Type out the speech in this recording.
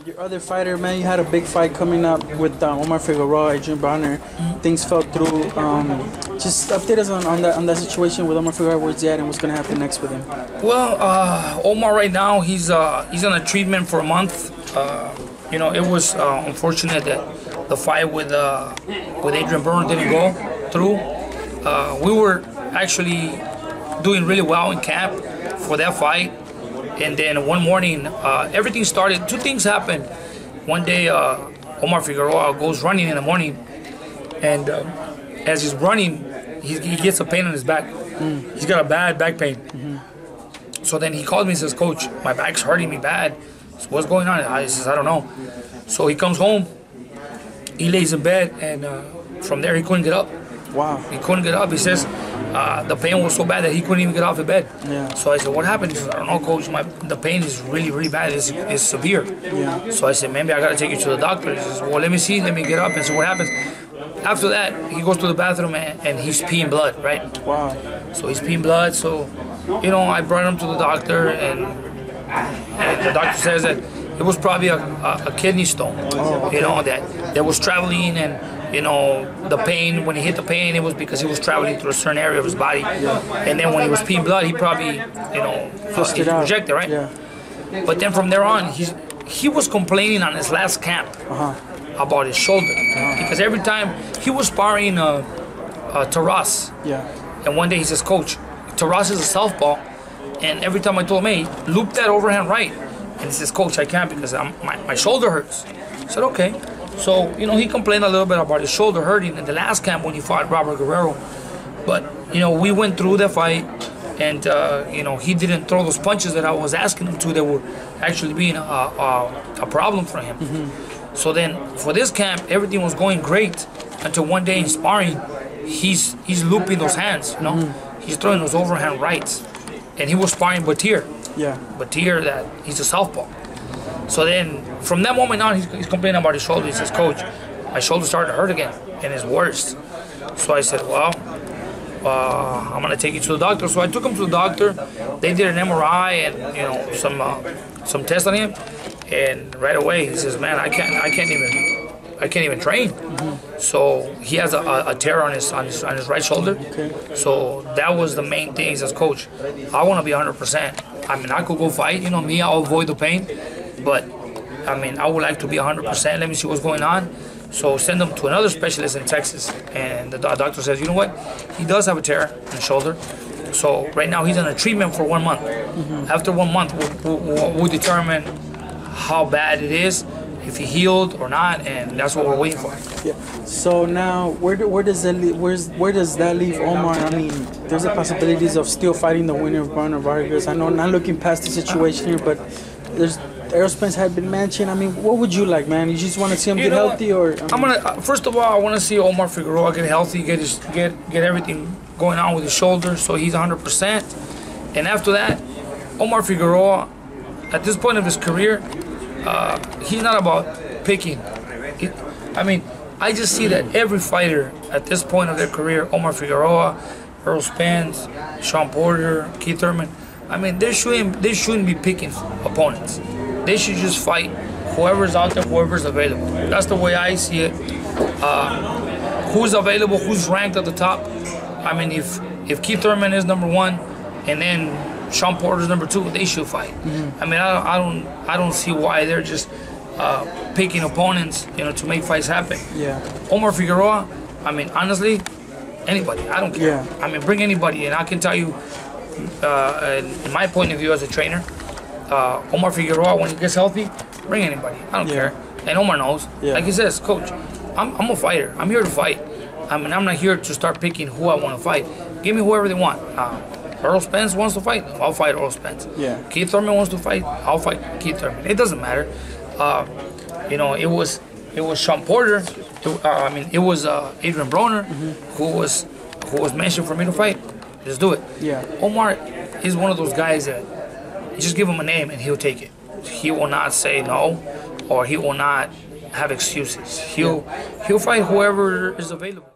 Your other fighter, man, you had a big fight coming up with Omar Figueroa, Adrien Broner. Things fell through. Just update us on that situation with Omar Figueroa. Where's he at and what's going to happen next with him? Well, Omar right now, he's on a treatment for a month. It was unfortunate that the fight with Adrien Broner didn't go through. We were actually doing really well in camp for that fight. And then one morning, everything started. Two things happened. One day, Omar Figueroa goes running in the morning, and as he's running, he gets a pain on his back. He's got a bad back pain. So then he calls me and says, "Coach, my back's hurting me bad." So what's going on? I says, "I don't know." So he comes home, he lays in bed, and from there he couldn't get up. Wow. He couldn't get up. He says the pain was so bad that he couldn't even get off the bed. Yeah. So I said, "What happened?" He says, "I don't know, Coach. The pain is really, really bad. It's severe." Yeah. So I said, "Maybe I got to take you to the doctor." He says, "Well, let me see. Let me get up and see what happens." After that, he goes to the bathroom and he's peeing blood, right? Wow. So he's peeing blood. So, I brought him to the doctor, and the doctor says that it was probably a kidney stone. Oh, okay. That was traveling, and the pain, when he hit the pain, it was because he was traveling through a certain area of his body. Yeah. And then when he was peeing blood, he probably, he rejected, right? Yeah. But then from there on, he was complaining on his last camp about his shoulder. Because every time he was sparring Taras. Yeah. And one day he says, "Coach, Taras is a southpaw, and every time I told him, hey, loop that overhand right." And he says, "Coach, I can't because my shoulder hurts." I said, "Okay." So, he complained a little bit about his shoulder hurting in the last camp when he fought Robert Guerrero. But, we went through the fight, and, he didn't throw those punches that I was asking him to that were actually being a problem for him. So then, for this camp, everything was going great until one day in sparring, he's looping those hands, He's throwing those overhand rights. And he was sparring Batir. Yeah. Batir, that he's a southpaw. So then, from that moment on, he's complaining about his shoulder. He says, "Coach, my shoulder started to hurt again, and it's worse." So I said, "Well, I'm gonna take you to the doctor." So I took him to the doctor. They did an MRI and some tests on him, and right away he says, "Man, I can't even train." So he has a tear on his right shoulder. Okay. So that was the main thing. He says, "Coach, I want to be 100%. I could go fight. Me, I'll avoid the pain. But, I would like to be 100%. Let me see what's going on." So send him to another specialist in Texas. And the doctor says, "You know what? He does have a tear in the shoulder. So right now he's on a treatment for 1 month. After 1 month, we'll determine how bad it is, if he healed or not, and that's what we're waiting for." Yeah. So now, where does that leave Omar? There's the possibilities of still fighting the winner of Broner Vargas. I know, not looking past the situation here, but there's Aerospace had been mentioned. What would you like, man? You just want to see him get healthy, or? First of all, I want to see Omar Figueroa get healthy, get everything going on with his shoulder, so he's 100%. And after that, Omar Figueroa, at this point of his career, he's not about picking. I just see that every fighter at this point of their career, Omar Figueroa, Earl Spence, Sean Porter, Keith Thurman, they shouldn't be picking opponents. They should just fight whoever's out there, whoever's available. That's the way I see it. Who's available, who's ranked at the top. If Keith Thurman is #1, and then Sean Porter's #2, they should fight. I don't see why they're just picking opponents, to make fights happen. Yeah. Omar Figueroa, honestly, anybody. I don't care. Yeah. Bring anybody, and I can tell you, in my point of view as a trainer, Omar Figueroa, when he gets healthy, bring anybody. I don't care. And Omar knows. Yeah. Like he says, "Coach, I'm a fighter. I'm here to fight. I'm not here to start picking who I want to fight. Give me whoever they want. Earl Spence wants to fight, I'll fight Earl Spence. Yeah. Keith Thurman wants to fight, I'll fight Keith Thurman. It doesn't matter. It was Sean Porter. It was Adrien Broner who was mentioned for me to fight. Just do it." Yeah. Omar is one of those guys that you just give him a name and he'll take it. He will not say no, or he will not have excuses. He'll fight whoever is available.